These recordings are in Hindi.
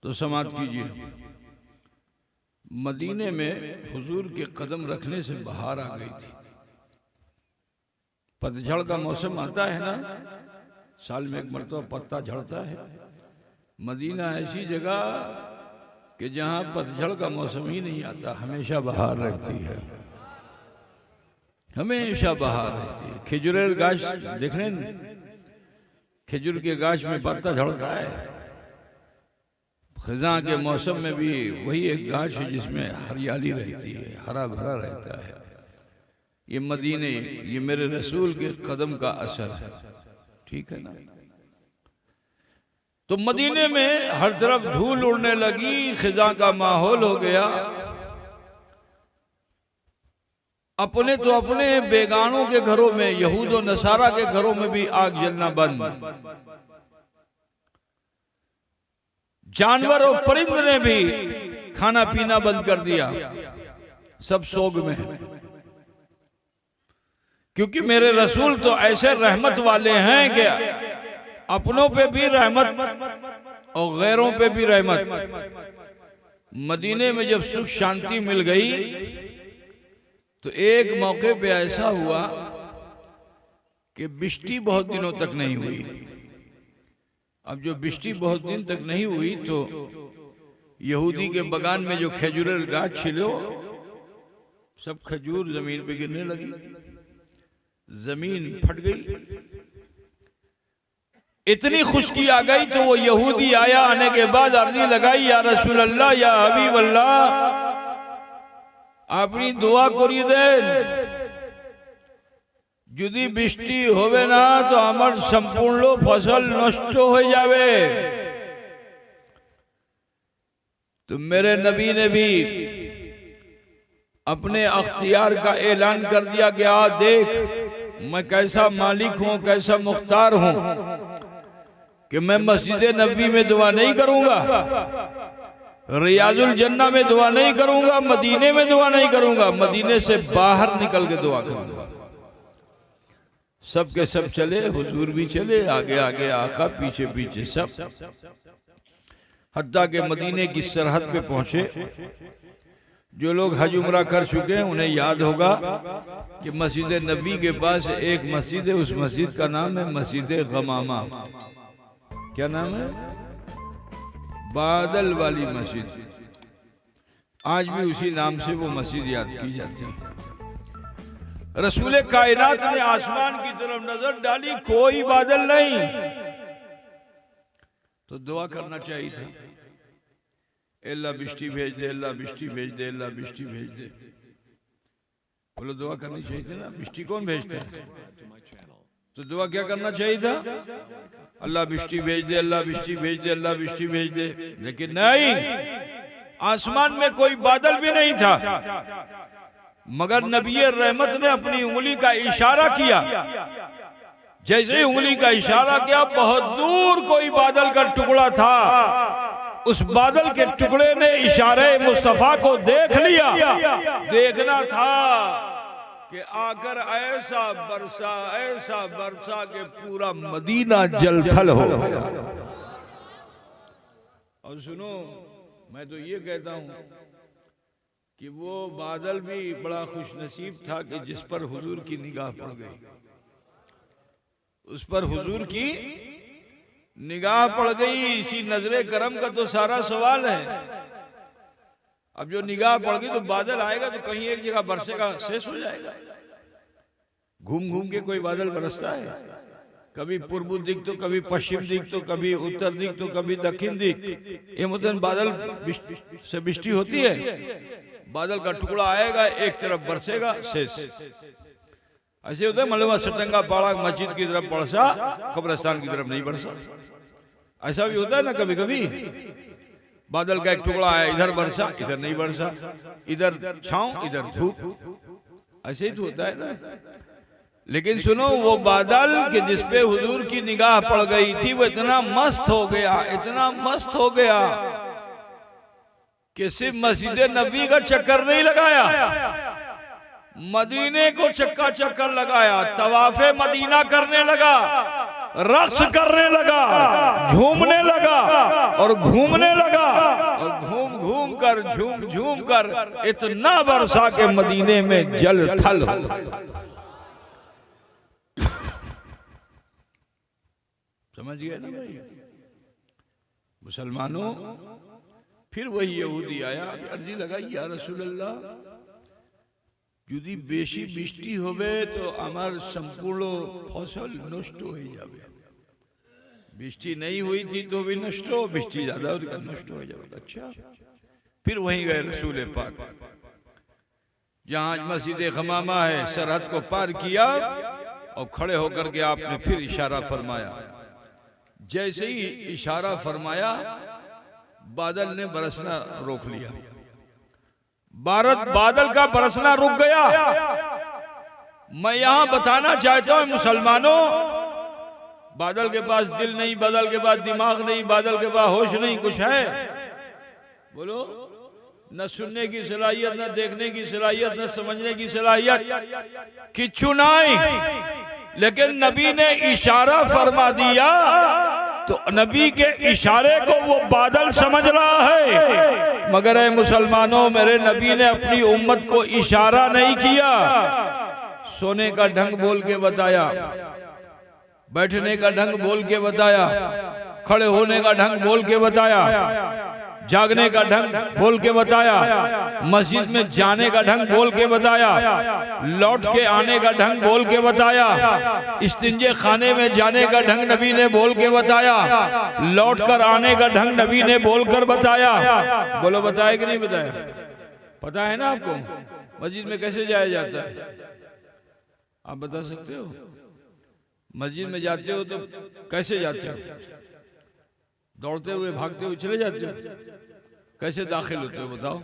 तो समात कीजिए। मदीने में हुजूर के कदम रखने से बहार आ गई थी। पतझड़ का मौसम आता है ना, साल में एक मरतबा पत्ता झड़ता है। मदीना ऐसी जगह कि जहां पतझड़ का मौसम ही नहीं आता, हमेशा बहार रहती है, हमेशा बहार रहती है। खिजुरेर गाछ देख रहे हैं, खिजुर के गाछ में पत्ता झड़ता है। खिजा के मौसम में भी वही एक गाछ है जिसमें हरियाली रहती है, हरा भरा रहता है। ये मदीने, ये मेरे रसूल के कदम का असर है, ठीक है ना। तो मदीने में हर तरफ धूल उड़ने लगी, खिजा का माहौल हो गया। अपने तो अपने, बेगानों के घरों में, यहूद और नसारा के घरों में भी आग जलना बंद। जानवर और परिंद ने भी खाना पीना बंद कर दिया, सब सोग में। क्योंकि मेरे रसूल तो ऐसे रहमत वाले हैं कि अपनों पे भी रहमत और गैरों पे भी रहमत। मदीने में जब सुख शांति मिल गई तो एक मौके पे ऐसा हुआ कि बिजली बहुत दिनों तक नहीं हुई। अब जो बिजली बहुत दिन तक नहीं हुई तो यहूदी के बगान में जो खजूर गाछ छिलो, सब खजूर जमीन पे गिरने लगी, जमीन फट गई। इतनी खुशकी आ गई तो वो यहूदी आया, आने के बाद अर्जी लगाई, या रसूल अल्लाह, या हबीब अल्लाह, अपनी दुआ करिए देन, যদি বৃষ্টি হবে না তো আমার সম্পূর্ণ ফসল নষ্ট হয়ে যাবে। तो मेरे नबी ने भी अपने अख्तियार का ऐलान कर दिया कि आ देख, मैं कैसा मालिक हूं, कैसा मुख्तार हूं कि मैं मस्जिद नबी में दुआ नहीं करूंगा, रियाजुल जन्ना में दुआ नहीं करूंगा, मदीने में दुआ नहीं करूंगा, मदीने से बाहर निकल के दुआ करूंगा। सब के सब चले, हुजूर भी चले, आगे आगे आका, पीछे पीछे सब, हत्ता के मदीने की सरहद पे पहुंचे। जो लोग हज उमरा कर चुके हैं उन्हें याद होगा कि मस्जिद नबी के पास एक मस्जिद है, उस मस्जिद का नाम है मस्जिद गमामा। क्या नाम है? बादल वाली मस्जिद। आज भी उसी नाम से वो मस्जिद याद की जाती है। रसूल कायनात ने आसमान की तरफ नजर डाली, कोई बादल नहीं, तो दुआ करना चाहिए था, अल्लाह बिजली भेज दे, अल्लाह बिजली भेज दे, अल्लाह बिजली भेज दे। बोलो दुआ करनी चाहिए थी ना, बिजली कौन भेजता है? तो दुआ क्या करना चाहिए था? अल्लाह बिजली भेज दे, अल्लाह बिजली भेज दे, अल्लाह बिजली भेज दे। लेकिन नहीं, आसमान में कोई बादल भी नहीं था, मगर नबी रहमत ने अपनी उंगली का इशारा किया। जैसे ही उंगली का इशारा किया, बहुत दूर कोई बादल का टुकड़ा था, उस बादल के टुकड़े ने इशारे मुस्तफा को देख लिया। देखना था कि आकर ऐसा बरसा के पूरा मदीना जलथल हो गया। और सुनो, मैं तो ये कहता हूं कि वो बादल भी बड़ा खुशनसीब था कि जिस पर हुजूर की निगाह पड़ गई, उस पर हुजूर की निगाह पड़ गई। इसी नजरे करम का तो सारा सवाल है। अब जो निगाह पड़ गई तो बादल आएगा तो कहीं एक जगह बरसेगा, शेष हो जाएगा। घूम घूम के कोई बादल बरसता है, कभी पूर्व दिख तो कभी पश्चिम दिख तो कभी उत्तर दिख तो कभी दक्षिण दिख। ये मतलब बादल से बिजली होती है। बादल का टुकड़ा आएगा, एक तरफ बरसेगा, शेष। ऐसे होता है, मलबा सटंगा पाड़ा मस्जिद की तरफ बरसा, कब्रिस्तान की तरफ नहीं बरसा। ऐसा भी होता है ना कभी कभी, बादल का एक टुकड़ा आया, इधर बरसा, इधर नहीं बरसा, इधर छांव इधर धूप, ऐसे ही तो होता है ना। लेकिन सुनो, वो बादल के जिसपे हुजूर की निगाह पड़ गई थी, वो इतना मस्त हो गया, इतना मस्त हो गया कि सिर्फ मस्जिद नबी का चक्कर नहीं लगाया, मदीने को चक्का चक्कर लगाया, तवाफे मदीना करने लगा, रक्स करने लगा, झूमने लगा और घूमने लगा, और घूम घूम कर झूम झूम कर इतना बरसा के मदीने में जल थल हो। समझ गए ना भाई मुसलमानों। फिर वही यहूदी आया, अर्जी लगाई, या रसूल अल्लाह, যদি বেশি বৃষ্টি হবে তো আমার সম্পূর্ণ ফসল নষ্ট হয়ে যাবে। বৃষ্টি नहीं हुई थी तो भी नष्ट हो, बृष्टि ज्यादा हो तो नष्ट हो जाएगा। अच्छा, फिर वहीं गए रसूल पाक, जहां मस्जिद खमामा है, सरहद को पार किया और खड़े होकर के आपने फिर इशारा फरमाया। जैसे ही इशारा फरमाया बादल ने बरसना रोक लिया, बादल का बरसना रुक गया। मैं यहां बताना चाहता हूं मुसलमानों, बादल के पास दिल नहीं, बादल के पास दिमाग नहीं, बादल के पास होश नहीं, कुछ है? बोलो। न सुनने की सलाहियत, न देखने की सलाहियत, न समझने की सलाहियत, किच्छु नहीं। लेकिन नबी ने इशारा फरमा दिया तो नबी के इशारे को वो बादल समझ रहा है। मगर ऐ मुसलमानों, मेरे नबी ने अपनी उम्मत को इशारा नहीं किया, सोने का ढंग बोल के बताया, बैठने का ढंग बोल के बताया, खड़े होने का ढंग बोल के बताया, जागने का ढंग बोल के बताया, मस्जिद में जाने का ढंग बोल के बताया, लौट के आने का ढंग बोल के बताया, इस्तिंजे खाने में जाने का ढंग नबी ने बोल के बताया, लौट कर आने का ढंग नबी ने बोल कर बताया। बोलो, बताया कि नहीं बताया? पता है ना आपको मस्जिद में कैसे जाया जाता है? आप बता सकते हो? मस्जिद में जाते हो तो कैसे जाते हो? दौड़ते हुए, भागते हुए चले जाते हो? कैसे दाखिल होते हो बताओ?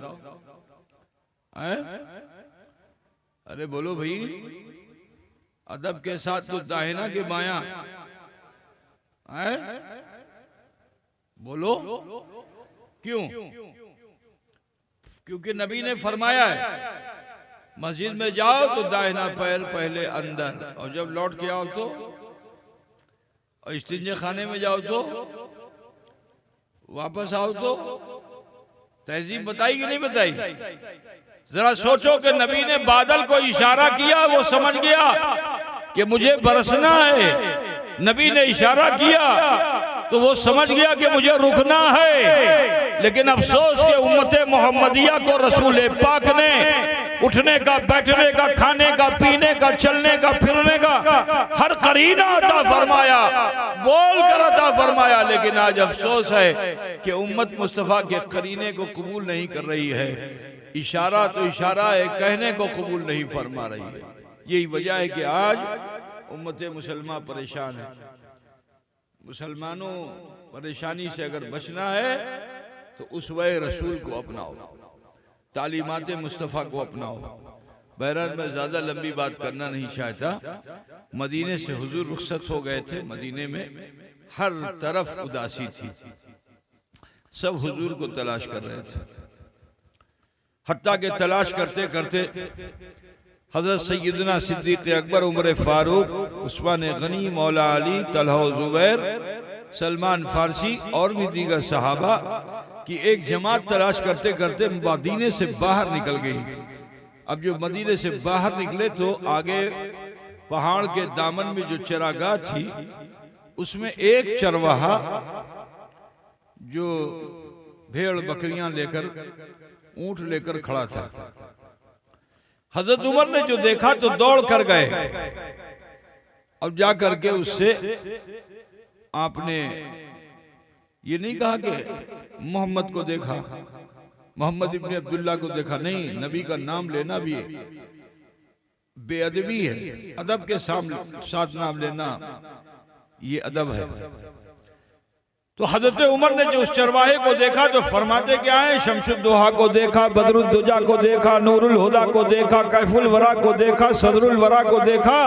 अरे बोलो भाई, अदब के साथ तो दाहिना के बाया। बोलो क्यों? क्योंकि नबी ने फरमाया है मस्जिद में जाओ तो दाहिना पैर पहले अंदर, और जब लौट के आओ तो, और इस्तिंजे खाने में जाओ तो, वापस आओ तो। तहजीब बताई कि नहीं बताई? जरा सोचो कि नबी ने बादल को इशारा किया, वो समझ गया कि मुझे बरसना है। नबी ने इशारा किया तो वो समझ गया कि मुझे रुकना है। लेकिन अफसोस के उम्मत मोहम्मदिया को रसूल पाक ने उठने का, बैठने का, खाने का, पीने का, चलने का, फिरने का हर करीना अता फरमाया, बोल कर अता फरमाया। लेकिन आज अफसोस है कि उम्मत मुस्तफ़ा के करीने को कबूल नहीं कर रही है। इशारा तो इशारा है, कहने को कबूल नहीं फरमा रही है। यही वजह है कि आज उम्मत मुसलमान परेशान है। मुसलमानों, परेशानी से अगर बचना है तो उसवे रसूल को अपनाओ, तालीमात मुस्तफ़ा को अपनाओ। बहरहाल मैं ज़्यादा लंबी बात करना नहीं चाहता। मदीने से हुजूर रुखसत हो गए थे। मदीने में हर तरफ उदासी थी, सब हुजूर को तलाश कर रहे थे। हत्ता के तलाश करते करते हजरत सैयदना सिद्दीक़ अकबर, उमर फारूक, उस्मान गनी, मौला अली, तलहा ज़ुबैर, सलमान फारसी और भी दीगर सहाबा की एक जमात तलाश करते करते मदीने से बाहर निकल गई। अब जो मदीने से बाहर निकले तो आगे पहाड़ के दामन में जो चरागाह थी उसमें एक चरवाहा जो भेड़ बकरियां लेकर, ऊंट लेकर खड़ा था। हजरत उमर ने जो देखा तो दौड़ कर गए। अब जा करके उससे आपने ये नहीं कहा कि मोहम्मद को देखा, मोहम्मद इब्ने अब्दुल्ला को देखा, नहीं, नबी का नाम लेना भी बेअदबी है। अदब के साथ नाम लेना ये अदब है। तो हजरत उमर ने जो उस चरवाहे को देखा तो फरमाते क्या है, शमसुद्दोहा को देखा, बदरुद्दुजा को देखा, नूरुल हुदा को देखा, कैफुल वरा को देखा, सदरुल वरा को देखा।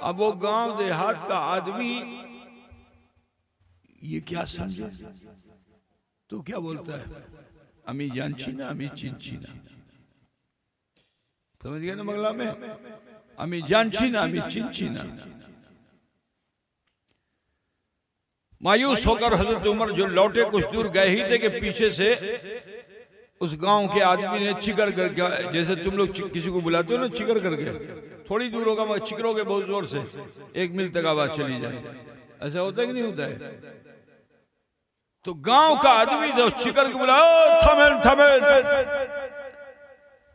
अब वो गांव देहात का आदमी ये क्या समझे तो क्या बोलता है, अमी जान छीना, अमी चीन छीना। समझ गए ना बंगला में? अमी जानची ना अमी चिंची ना। मायूस होकर हजरत उमर जो लौटे कुछ दूर गए ही थे कि पीछे से उस गांव के आदमी ने चिकर करके, जैसे तुम लोग किसी को बुलाते हो ना चिकर करके, थोड़ी दूर होगा वह चिकरोगे बहुत जोर से, 1 मील तक आवाज चली जाए। ऐसा होता है कि नहीं होता है? तो गांव का आदमी जो चिकर को बुलाओ थामेन थामेन,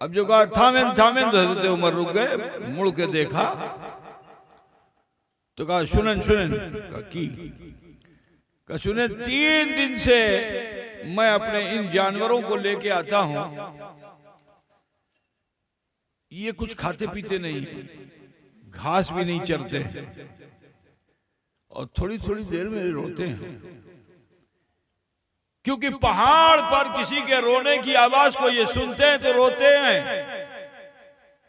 अब जो कहा थामेन थामेन, तो हजरत उमर रुक गए, मुड़ के देखा तो कहा सुनन सुनन, कहा सुने 3 दिन से मैं अपने इन जानवरों को लेके आता हूं, ये कुछ खाते पीते नहीं, घास भी नहीं चरते और थोड़ी थोड़ी देर में रोते हैं, क्योंकि पहाड़ पर किसी के रोने की आवाज को ये सुनते हैं तो रोते हैं,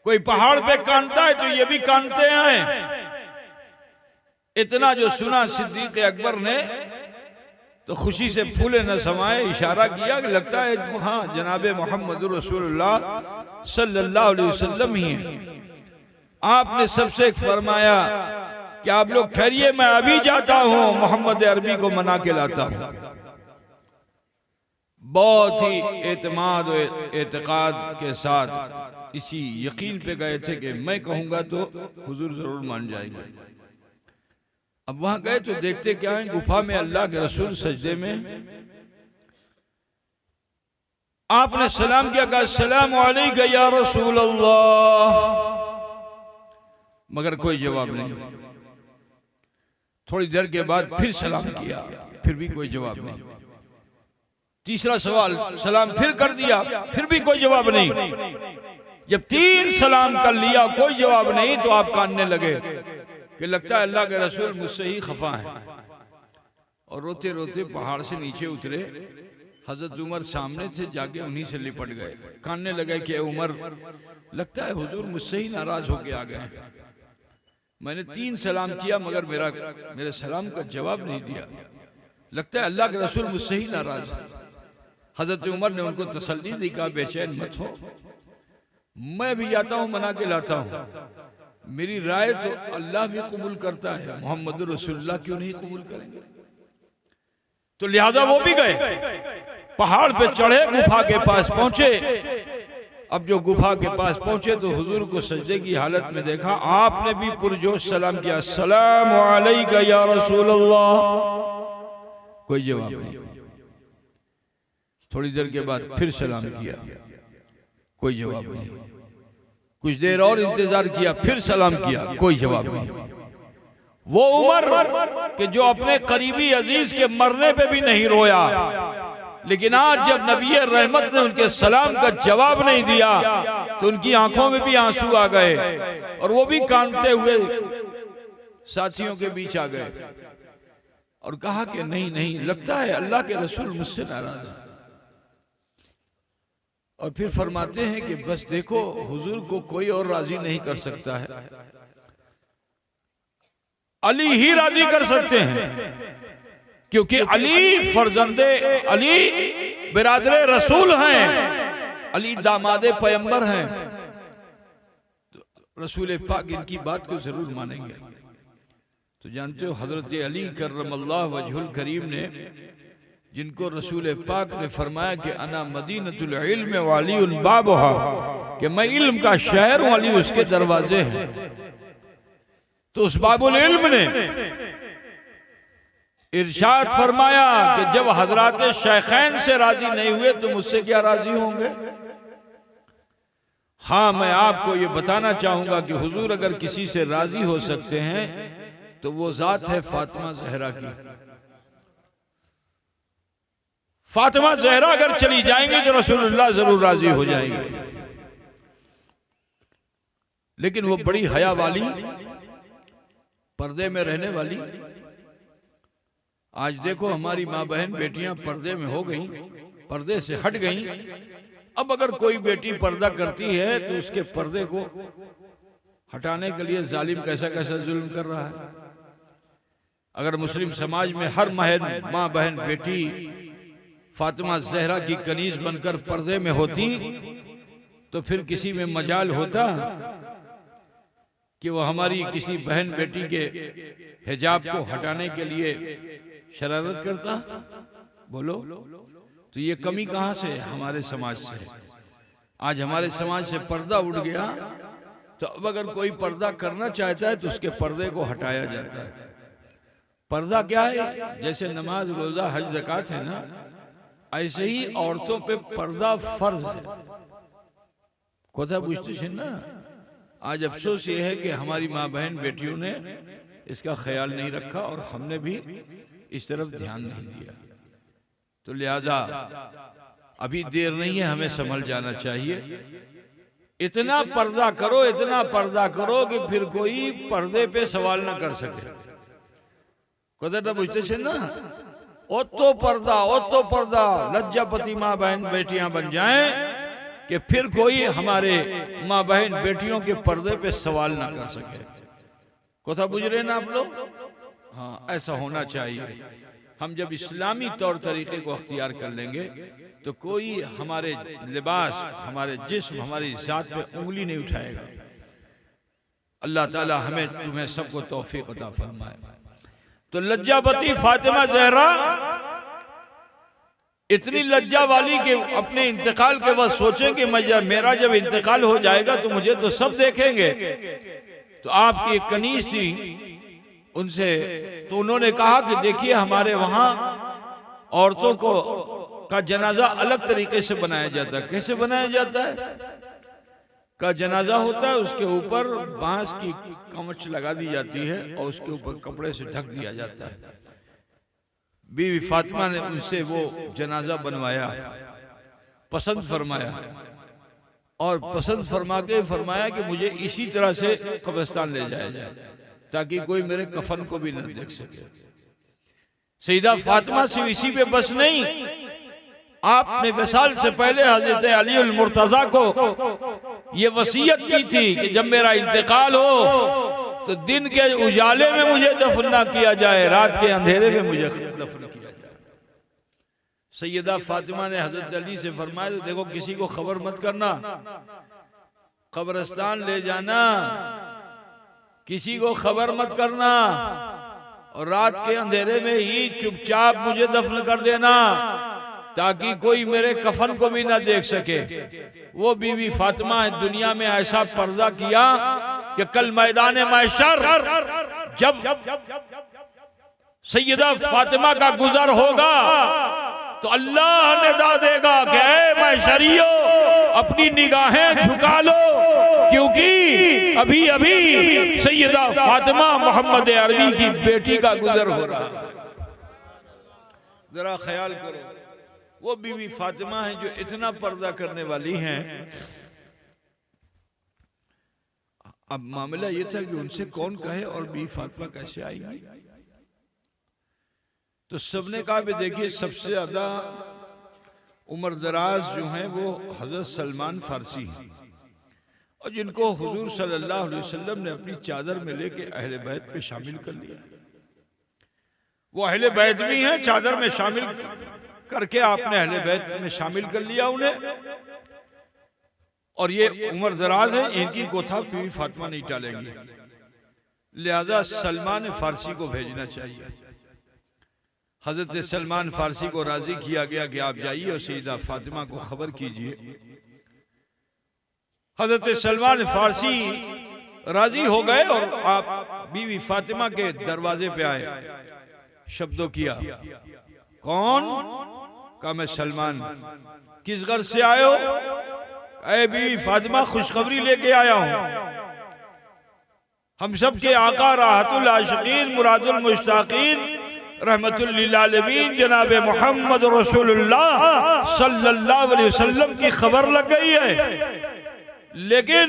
कोई पहाड़ पे कानता है तो ये भी कानते हैं। इतना जो सुना सिद्दीक अकबर ने तो खुशी से फूले न समाये, इशारा किया कि लगता है हाँ जनाबे मोहम्मद रसूलुल्लाह सल्लल्लाहु अलैहि वसल्लम ही हैं। आपने सबसे फरमाया कि आप लोग ठहरिए, मैं अभी जाता हूं, मोहम्मद अरबी को मना के लाता हूं। बहुत ही एतमाद और एतकाद के साथ इसी यकीन पे गए थे कि मैं कहूंगा तो हुजूर जरूर मान जाएंगे। अब वहां गए तो देखते क्या है, गुफा में अल्लाह के रसूल सजदे में, आपने सलाम किया, कहा सलाम अलैका या रसूल अल्लाह, मगर कोई जवाब नहीं। थोड़ी देर के बाद फिर सलाम किया, फिर भी कोई जवाब नहीं। तीसरा सवाल, सलाम फिर कर दिया, फिर भी कोई जवाब नहीं। जब 3 सलाम कर लिया कोई जवाब नहीं तो आप कानने लगे कि लगता है अल्लाह के रसूल मुझसे ही खफा हैं, और रोते रोते पहाड़ से नीचे उतरे। हजरत उमर सामने थे, जाके उन्हीं से लिपट गए, कानने लगे कि उमर लगता है हुजूर मुझसे ही नाराज होके आ गए, मैंने 3 सलाम किया मगर मेरे सलाम का जवाब नहीं दिया, लगता है अल्लाह के रसूल मुझसे ही नाराज है। हजरत उमर ने उनको तसल्ली दी, कहा बेचैन मत हो, मैं भी जाता हूं मना के लाता हूं, मेरी राय तो अल्लाह भी कबूल करता है, मोहम्मद रसूलुल्लाह क्यों नहीं कबूल करेंगे? तो लिहाजा वो भी गए, पहाड़ पे चढ़े, गुफा के पास पहुंचे। अब जो गुफा के पास पहुंचे तो हुजूर को सजदे की हालत में देखा, आपने भी पुरजोश सलाम किया, सलाम अलैका या रसूल अल्लाह, कोई जवाब नहीं। थोड़ी देर के बाद फिर सलाम किया, कोई जवाब नहीं। कुछ देर और इंतजार किया, फिर सलाम किया, कोई जवाब नहीं। वो उमर कि जो अपने करीबी अजीज के मरने पे भी नहीं रोया, लेकिन आज जब नबी रहमत ने उनके सलाम का जवाब नहीं दिया तो उनकी आंखों में भी आंसू आ गए और वो भी कांदते हुए साथियों के बीच आ गए और कहा कि नहीं नहीं, लगता है अल्लाह के रसूल मुझसे नाराज है। और फिर फरमाते हैं कि बस देखो, हुजूर को कोई और राजी नहीं कर सकता है, अली ही राजी कर सकते हैं, क्योंकि अली फर्जंदे अली बिरादरे रसूल हैं, अली दामादे पैगंबर हैं, तो रसूल पाक इनकी बात को जरूर मानेंगे। तो जानते हो हजरत अली करमल्लाहु वजहुल करीम ने, जिनको रसूल पाक ने फरमाया कि अना मदीनतुल इल्म वाली उन बाबहा, कि मैं इल्म का शहर हूं, अली उसके दरवाजे हैं। तो उस बाबुल इल्म ने इरशाद फरमाया कि जब हजरात शेखैन से राजी नहीं हुए तो मुझसे क्या राजी होंगे? हाँ, मैं आपको ये बताना चाहूंगा कि हुजूर अगर किसी से राजी हो सकते हैं तो वो जात है फातिमा जहरा की। फातिमा जहरा अगर चली जाएंगे तो रसूलुल्लाह जरूर राजी हो जाएंगे। लेकिन वो बड़ी हया वाली, पर्दे में रहने वाली, आज देखो हमारी माँ बहन बेटियां पर्दे में हो गई, पर्दे से हट गई। अब अगर कोई बेटी पर्दा करती है तो उसके पर्दे को हटाने के लिए जालिम कैसा कैसा जुल्म कर रहा है। अगर मुस्लिम समाज में हर माँ बहन बेटी फातिमा जहरा की कनीज बनकर पर्दे में होती तो फिर किसी में मजाल होता कि वो हमारी किसी बहन बेटी के हिजाब को हटाने के लिए शरारत करता? बोलो। तो ये कमी कहाँ से है? हमारे समाज से। आज हमारे समाज से पर्दा उठ गया, तो अब अगर कोई पर्दा करना चाहता है तो उसके पर्दे को हटाया जाता है। पर्दा क्या है? जैसे नमाज, रोजा, हज, ज़कात है ना, ऐसे ही औरतों पे पर्दा फर्ज है। कोथा पूछते ना। आज अफसोस ये है कि हमारी माँ बहन बेटियों ने इसका ख्याल नहीं रखा और हमने भी इस तरफ ध्यान नहीं दिया। तो लिहाजा अभी देर नहीं है, हमें संभल जाना चाहिए। इतना पर्दा करो, इतना पर्दा करो कि फिर कोई पर्दे पे सवाल ना कर सके। कोथा पूछते ना, ओ तो पर्दा लज्जापति माँ बहन बेटियां बन जाएं कि फिर कोई हमारे माँ बहन बेटियों के पर्दे पे सवाल ना कर सके। कोथा बुझ रहे ना आप लोग? हाँ, ऐसा होना चाहिए। हम जब इस्लामी तौर तरीके को अख्तियार कर लेंगे तो कोई हमारे लिबास, हमारे जिस्म, हमारी जात पे उंगली नहीं उठाएगा। अल्लाह ताला हमें तुम्हें सबको तौफीक अता फरमाए। तो लज्जापति फातिमा ज़हरा इतनी लज्जा वाली कि अपने इंतकाल के बाद सोचें कि मेरा जब इंतकाल हो जाएगा तो मुझे तो सब देखेंगे। तो आपकी एक कनीज थी उनसे, तो उन्होंने कहा कि देखिए हमारे वहां औरतों को का जनाजा अलग तरीके से बनाया जाता है। कैसे बनाया जाता है? का जनाजा होता है, उसके ऊपर बांस की कमच लगा दी जाती है और उसके ऊपर कपड़े से ढक दिया जाता है। बीवी फातिमा ने उनसे वो जनाजा बनवाया, पसंद फरमाया और पसंद फरमा के फरमाया कि मुझे इसी तरह से कब्रिस्तान ले जाया जाए ताकि कोई मेरे कफन को भी न देख सके। सईदा फातिमा सिर्फ इसी पे बस नहीं, आपने विसाल से पहले हजरत अली अल मुर्तजा को ये वसीयत की थी कि जब मेरा इंतकाल हो तो दिन के उजाले में मुझे दफन ना किया जाए, रात के अंधेरे में मुझे दफन किया जाए। सैयदा फातिमा ने हजरत अली से फरमाया, तो देखो किसी को खबर मत करना, कब्रिस्तान ले जाना, किसी को खबर मत करना और रात के अंधेरे में ही चुपचाप मुझे दफन कर देना ताकि कोई मेरे कफन को भी ना देख सके। वो बीवी फातिमा दुनिया में ऐसा पर्दा किया कि कल मैदान महशर जब सैयदा फातिमा का गुजर होगा तो अल्लाह निदा देगा कि ऐ महशरियो अपनी निगाहें झुका लो, क्योंकि अभी अभी सैयदा फातिमा मोहम्मद अरबी की बेटी का गुजर हो रहा है। जरा ख्याल करो, वो बीवी फातिमा है जो इतना पर्दा करने वाली हैं। अब मामला ये था कि उनसे कौन कहे और बीवी फातिमा कैसे आएगी। तो सबने कहा भी देखिए सबसे ज्यादा उम्र दराज जो हैं वो हजरत सलमान फारसी हैं और जिनको हुजूर सल्लल्लाहु अलैहि वसल्लम ने अपनी चादर में लेके अहले बैत पे शामिल कर लिया। वो अहले बैत भी हैं, चादर में शामिल करके आपने अहले बैत में शामिल कर लिया उन्हें, और ये उम्र दराज है, इनकी गोथा बीवी फातिमा नहीं टालेंगी। लिहाजा सलमान फारसी को भेजना चाहिए। हजरत सलमान फारसी को राजी किया गया कि आप जाइए और सईदा फातिमा को खबर कीजिए। हजरत सलमान फारसी राजी हो गए और आप बीवी फातिमा के दरवाजे पे आए। शब्दों किया, कौन? कहा मैं सलमान। किस गर्ज से आए हो? ऐ बीवी फातिमा खुशखबरी लेके आया हूं। हम सब के आका राहतुल आशिकीन मुरादुल मुश्ताकीन रहमतुल लिल आलमीन जनाब मोहम्मद रसूलुल्लाह सल्लल्लाहु अलैहि वसल्लम की खबर लग गई है, लेकिन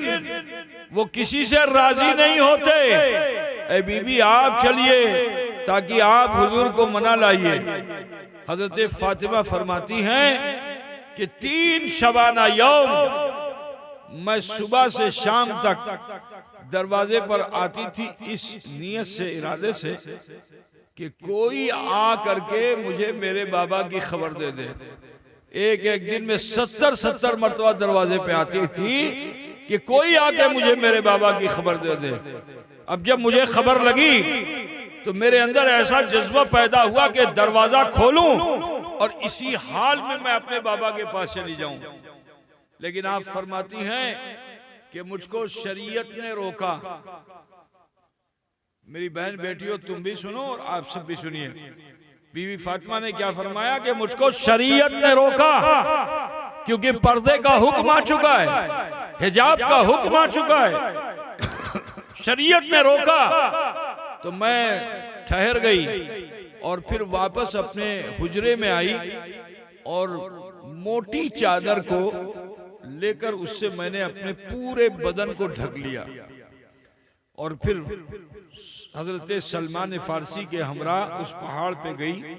वो किसी से राजी नहीं होते। ऐ बीबी आप चलिए ताकि आप हुजूर को मना लाइए। हजरत फातिमा फरमाती हैं कि 3 शबाना यौम मैं सुबह से शाम तक दरवाजे पर आती थी इस नियत से, इरादे से कि कोई आ करके मुझे मेरे बाबा की खबर दे दे। एक एक दिन में 70-70 मरतबा दरवाजे पे आती थी कि कोई आके मुझे मेरे बाबा की खबर दे दे। अब जब मुझे खबर लगी तो मेरे अंदर ऐसा जज्बा पैदा हुआ कि दरवाजा खोलूं और इसी हाल में मैं अपने बाबा के पास चली जाऊं। लेकिन आप फरमाती हैं कि मुझको शरीयत ने रोका। मेरी बहन बेटियों, तुम भी सुनो और आप सब भी सुनिए। बीवी फातिमा ने क्या फरमाया कि मुझको शरीयत ने रोका, क्योंकि पर्दे का हुक्म आ चुका है, हिजाब का हुक्म आ चुका है, शरीयत ने रोका। तो मैं ठहर गई और फिर वापस अपने हुजरे में आई और मोटी चादर को लेकर उससे मैंने अपने पूरे बदन को ढक लिया और फिर हजरत सलमान फारसी के हमरा उस पहाड़ पे गई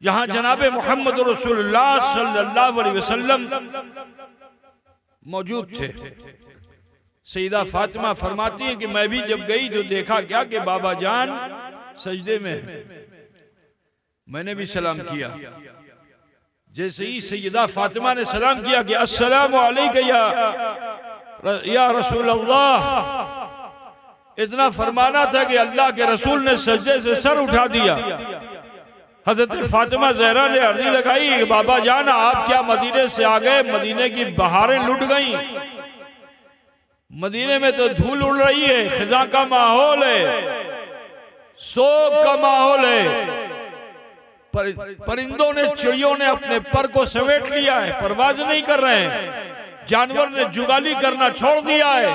जहां जनाबे मोहम्मद रसूलुल्लाह सल्लल्लाहु अलैहि वसल्लम मौजूद थे। सईदा फातिमा फरमाती है कि मैं भी जब गई तो देखा क्या कि बाबा जान सजदे में। मैंने भी सलाम किया। जैसे ही सैयदा फातिमा ने सलाम किया कि अस्सलामु अलैका या रसूल अल्लाह, इतना फरमाना था कि अल्लाह के रसूल ने सजदे से सर उठा दिया। हजरत फातिमा ज़हरा ने अर्जी लगाई, बाबा जान आप क्या मदीने से आ गए? मदीने की बहारें लुट गईं, मदीने में तो धूल उड़ रही है, खिजा का माहौल है, शोक का माहौल है, परिंदों ने चिड़ियों ने अपने पर को समेट लिया है, परवाज नहीं कर रहे हैं, जानवर ने जुगाली करना छोड़ दिया है,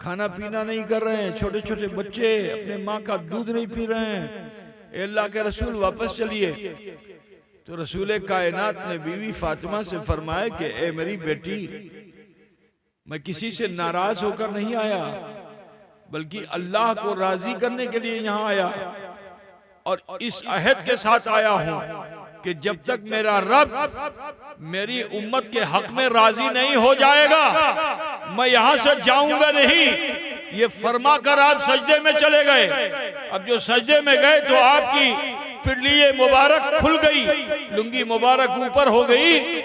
खाना पीना नहीं कर रहे हैं, छोटे छोटे बच्चे अपने माँ का दूध नहीं पी रहे हैं। अल्लाह के रसूल वापस चलिए। तो रसूल कायनात ने बीवी फातिमा से फरमाया कि ए मेरी बेटी, मैं किसी से नाराज होकर नहीं आया, बल्कि अल्लाह को राजी करने के लिए यहाँ आया और इस अहद के साथ आया हूँ कि जब तक मेरा रब मेरी उम्मत के हक में राजी नहीं हो जाएगा मैं यहाँ से जाऊंगा नहीं। ये फरमा कर आप सजदे में चले गए। अब जो सजदे में गए तो आपकी पिंडली मुबारक खुल गई, लुंगी मुबारक ऊपर हो गई,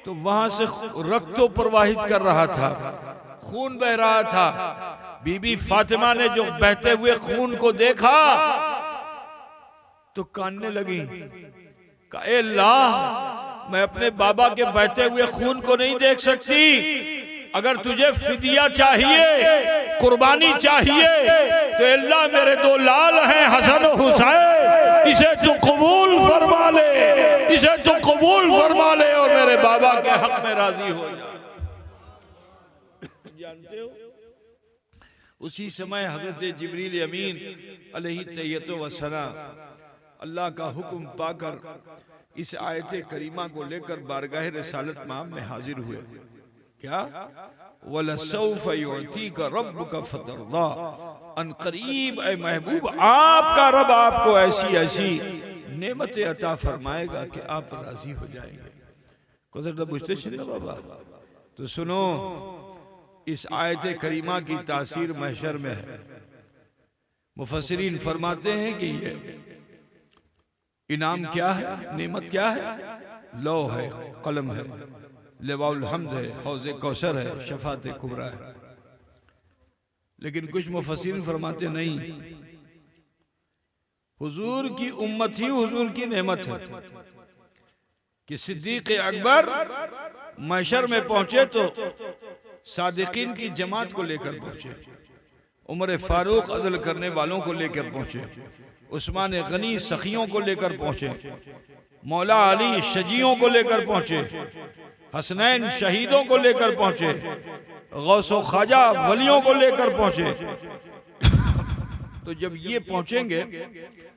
तो वहां से रक्त तो प्रवाहित कर रहा था, खून बह रहा था। बीबी फातिमा ने जो बहते हुए खून को देखा तो कानने लगी, कहा अल्लाह मैं अपने बाबा के बहते हुए खून को नहीं देख सकती। अगर तुझे फिदिया चाहिए, कुर्बानी चाहिए, तो अल्लाह मेरे दो लाल हैं हसन और हुसैन, इसे तू कबूल फरमा ले, इसे तू कबूल फरमा ले और मेरे बाबा के हक में राजी हो जा। जानते हो उसी समय हजरत जिब्रील अमीन अलैहि तैयतो व सना अल्लाह का हुक्म पाकर इस आयत करीमा को लेकर बारगाह रिसालत माम में हाजिर हुए। क्या वलसौफ युअतीका रब्बुका फतरदा, अन करीब ऐ महबूब आपका रब आपको ऐसी ऐसी नेमतें अता फरमाएगा कि आप राजी हो जाएंगे। कुछ बुझते ना बाबा? तो सुनो, इस आयत करीमा की तासीर महशर में है। मुफस्सिरीन फरमाते हैं कि ये इनाम क्या है, नेमत क्या है? लौ है, कलम है, लिवाउल हम्द है, हौज़े कौसर है, शफात कुबरा है। लेकिन कुछ मुफस्सिरीन फरमाते नहीं, हुजूर की उम्मत ही हुजूर की नेमत है कि सिद्दीक अकबर महशर में पहुंचे तो सादिकीन की जमात को लेकर पहुंचे, उमर फारूक अदल करने वालों को लेकर पहुंचे, उस्मान गनी सखियों को लेकर पहुंचे, मौला अली शजियों को लेकर पहुंचे, हसनैन शहीदों को लेकर पहुंचे, गौसो ख्वाजा वलियों को लेकर पहुंचे। तो जब ये पहुंचेंगे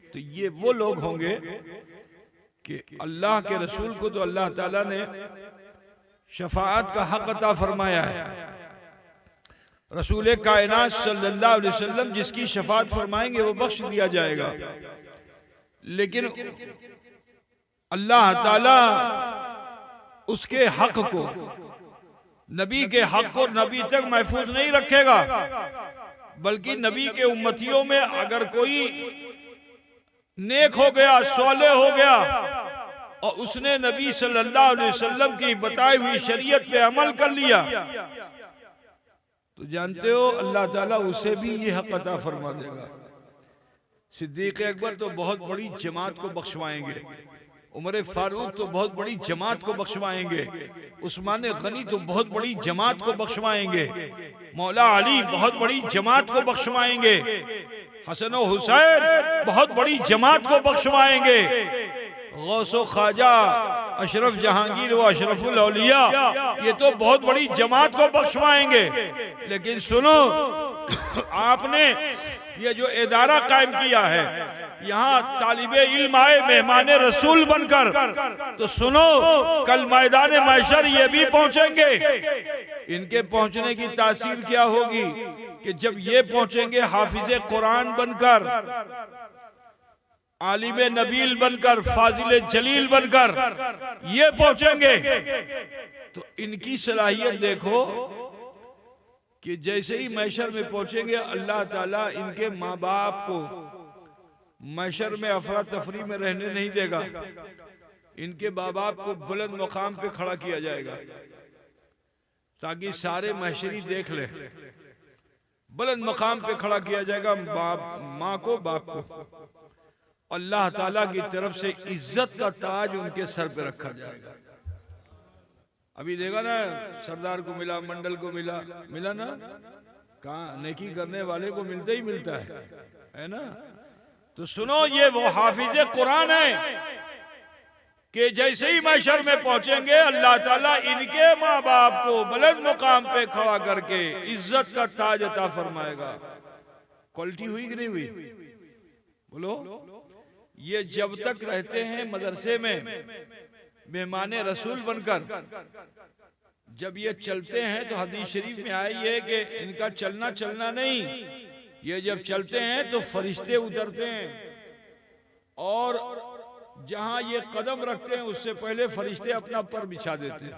तो ये वो लोग होंगे कि अल्लाह के रसूल को तो अल्लाह ताला ने शफाअत का हक अता फरमाया है। रसूल कायनात सल्लल्लाहु अलैहि वसल्लम जिसकी शफाअत फरमाएंगे वो बख्श दिया जाएगा। लेकिन अल्लाह ताला उसके हक को, नबी के हक को नबी तक महफूज नहीं रखेगा, बल्कि नबी के उम्मतियों में अगर कोई नेक हो गया, सौले हो गया, और उसने नबी सल्लल्लाहु अलैहि वसल्लम की बताई हुई शरीयत पे अमल कर लिया, तो जानते हो अल्लाह ताला उसे भी ये हक अता फरमा देगा। सिद्दीक अकबर तो बहुत बड़ी जमात को बख्शवाएंगे, उमर फारूक तो बहुत बड़ी जमात को बख्शवाएंगे, उस्मान गनी तो बहुत बड़ी जमात को बख्शवाएंगे, मौला अली बहुत बड़ी जमात को बख्शवाएंगे, हसन और हुसैन बहुत बड़ी जमात को बख्शवाएंगे, गौसो ख्वाजा अशरफ जहांगीर व अशरफुल औलिया ये तो बहुत बड़ी जमात को बख्शवाएंगे। लेकिन सुनो, आपने ये जो इदारा कायम किया है, यहाँ तालिबे इल्म आए मेहमान रसूल बनकर, तो सुनो कल मैदान महशर ये भी पहुंचेंगे। इनके पहुंचने की तासीर क्या होगी कि जब ये पहुंचेंगे हाफिज कुरान बनकर, आलिम नबील बनकर, फाजिल जलील बनकर ये पहुंचेंगे, तो इनकी सलाहियत देखो कि जैसे ही महशर में पहुंचेंगे अल्लाह ताला इनके माँ बाप को महशर में अफरा तफरी में रहने नहीं देगा, इनके माँ बाप को बुलंद मुकाम पे खड़ा किया जाएगा ताकि सारे महशरी देख ले। बुलंद मुकाम पे खड़ा किया जाएगा माँ को, बाप को। अल्लाह ताला की तरफ से इज्जत का ताज उनके सर पे रखा जाएगा। अभी देखा ना, सरदार को मिला, मंडल को मिला ना, कहाँ नेकी करने वाले को मिलता ही मिलता है ना। तो सुनो, ये वो हाफिज कुरान है कि जैसे ही महशर में पहुंचेंगे अल्लाह ताला इनके माँ बाप को बुलंद मुकाम पे खड़ा करके इज्जत का ताज अता फरमाएगा। क्वालिटी हुई कि नहीं हुई? बोलो। ये जब तक रहते हैं मदरसे में मेहमान रसूल बनकर, जब ये चलते हैं तो हदीस शरीफ में आई है कि इनका चलना चलना नहीं, ये जब चलते हैं तो फरिश्ते उतरते हैं और जहां ये कदम रखते हैं उससे पहले फरिश्ते अपना पर बिछा देते हैं।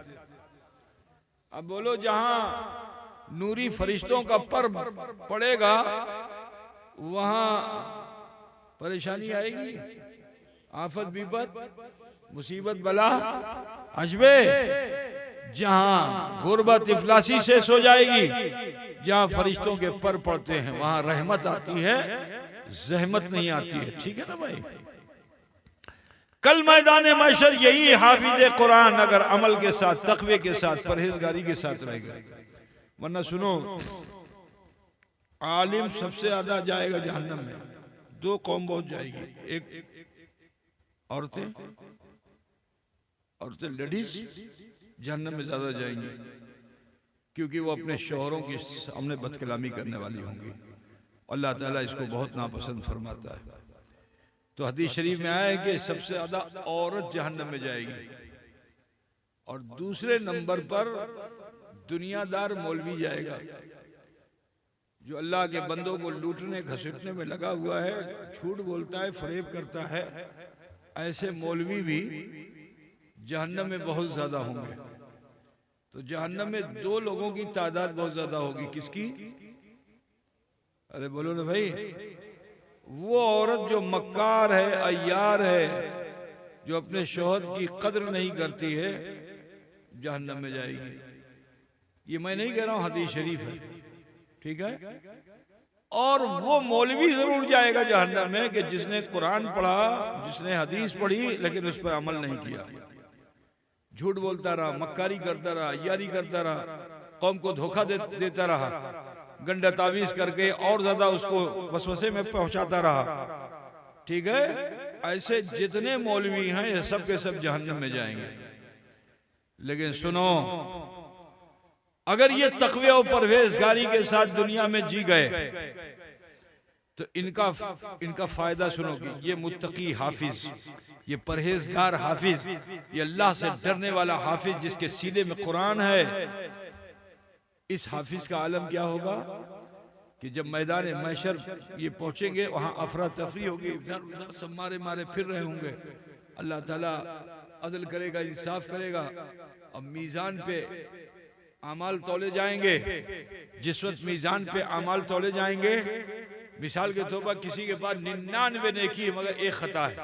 अब बोलो, जहां नूरी फरिश्तों का पर पड़ेगा वहां परेशानी आएगी, आफत विपत मुसीबत बला अजबे। जहां गुर्बत इफलासी से सो जाएगी, जहां फरिश्तों के पर पड़ते हैं वहां रहमत आती है, जहमत नहीं आती है। ठीक है ना भाई? कल मैदान महशर यही हाफिज कुरान अगर अमल के साथ, तकवे के साथ, परहेजगारी के साथ रहेगा। वरना सुनो, आलिम सबसे ज्यादा जाएगा जहन्नम में, दो कौम बहुत जाएगी, एक औरतें लेडीज जहन्नम में ज्यादा जाएंगी क्योंकि वो अपने शौहरों के सामने बदकलामी करने वाली होंगी। अल्लाह ताला इसको बहुत नापसंद फरमाता है। तो हदीस शरीफ में आया है कि सबसे ज्यादा औरत जहन्नम में जाएगी और दूसरे नंबर पर दुनियादार मौलवी जाएगा जो अल्लाह के बंदों को लूटने घसीटने में लगा हुआ है, झूठ बोलता है, फरेब करता है। ऐसे मौलवी भी जहन्नम में बहुत ज्यादा होंगे। तो जहन्नम में दो लोगों की तादाद बहुत ज्यादा होगी। किसकी? अरे बोलो ना भाई। वो औरत जो मक्कार है, अय्यार है, जो अपने शौहर की कद्र नहीं करती है, जहन्नम में जाएगी। ये मैं नहीं कह रहा हूं, हदीस शरीफ है। ठीक है? और वो मौलवी जरूर जाएगा जहन्नम में कि जिसने कुरान पढ़ा, जिसने हदीस पढ़ी, लेकिन उस पर अमल नहीं किया, झूठ बोलता रहा, मक्कारी करता रहा, यारी करता रहा, कौम को धोखा देता रहा, गंडा तावीज करके और ज्यादा उसको वसवसे में पहुंचाता रहा। ठीक है? ऐसे जितने मौलवी हैं ये सब के सब जहन्नम में जाएंगे। लेकिन सुनो, अगर ये तकवे और परहेजगारी के साथ दुनिया में जी गए तो इनका फायदा सुनो कि ये मुत्तकी हाफिज, ये परहेजगार हाफिज, ये अल्लाह से डरने वाला हाफिज जिसके सीने में कुरान है, इस हाफिज का आलम क्या होगा कि जब मैदान महशर ये पहुंचेंगे वहां अफरा तफरी होगी, इधर उधर सब मारे मारे फिर रहे होंगे। अल्लाह ताला अदल करेगा, इंसाफ करेगा। अब मीजान पे अमाल तौले जाएंगे। जिस वक्त मीजान पे अमाल तौले जाएंगे, मिसाल के तौर पर किसी के पास 99 नेकी है मगर एक खता है,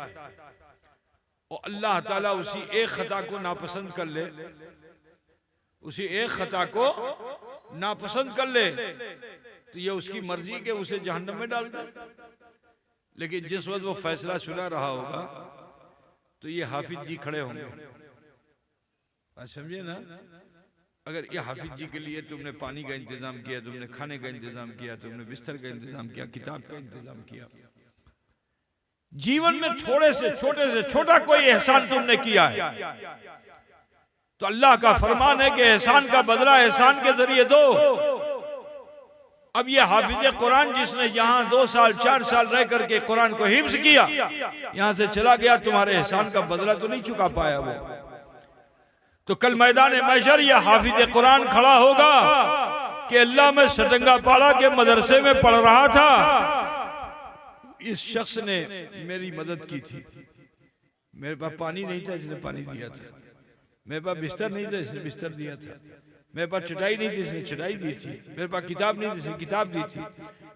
और अल्लाह ताला उसी एक खता को नापसंद कर ले, उसी एक खता को नापसंद कर ले, तो ये उसकी मर्जी के उसे जहन्नम में डाल दे। लेकिन जिस वक्त वो फैसला सुना रहा होगा तो ये हाफिज जी खड़े होंगे। बात समझे ना? अगर ये हाफिज जी के लिए तुमने पानी का इंतजाम किया, तुमने खाने का इंतजाम किया, तुमने बिस्तर का इंतजाम किया, किताब का इंतजाम किया, जीवन में थोड़े से छोटा कोई एहसान तुमने किया है, तो अल्लाह का फरमान है कि एहसान का बदला एहसान के जरिए दो। अब ये हाफिज कुरान जिसने यहाँ 2 साल 4 साल रह करके कुरान को हिफ्ज किया, यहाँ से चला गया, तुम्हारे एहसान का बदला तो नहीं चुका पाया वो, तो कल मैदान महशर ये हाफिज कुरान खड़ा होगा कि अल्लाह में सटंगा पाड़ा के मदरसे में पढ़ रहा था, इस शख्स ने मेरी मदद की थी, मेरे पास पानी नहीं था इसने पानी दिया था, मेरे पास बिस्तर नहीं था इसने बिस्तर दिया था, मेरे पास चटाई नहीं थी इसने चटाई दी थी, मेरे पास किताब नहीं थी इसने किताब दी थी।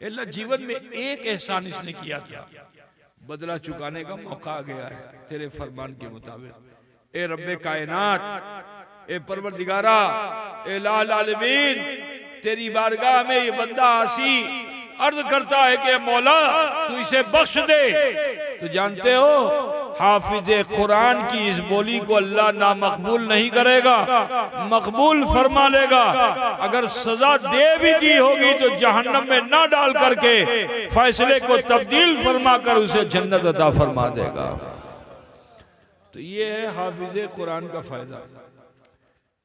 अल्लाह जीवन में एक एहसान इसने किया था, बदला चुकाने का मौका आ गया है तेरे फरमान के मुताबिक। ए रब्बे कायनात, ए परवरदिगारा, ए लाल आलमीन, तेरी बारगाह में ये बंदा आसी अर्ज करता है कि मौला तू इसे बख्श दे। तो जानते हो हाफिज कुरान की इस बोली को अल्लाह ना मकबूल नहीं करेगा, मकबूल फरमा लेगा। अगर सजा दे भी दी होगी तो जहन्नम में ना डाल करके फैसले को तब्दील फरमा कर उसे जन्नत अता फरमा देगा। तो ये है हाफिज कुरान का फायदा।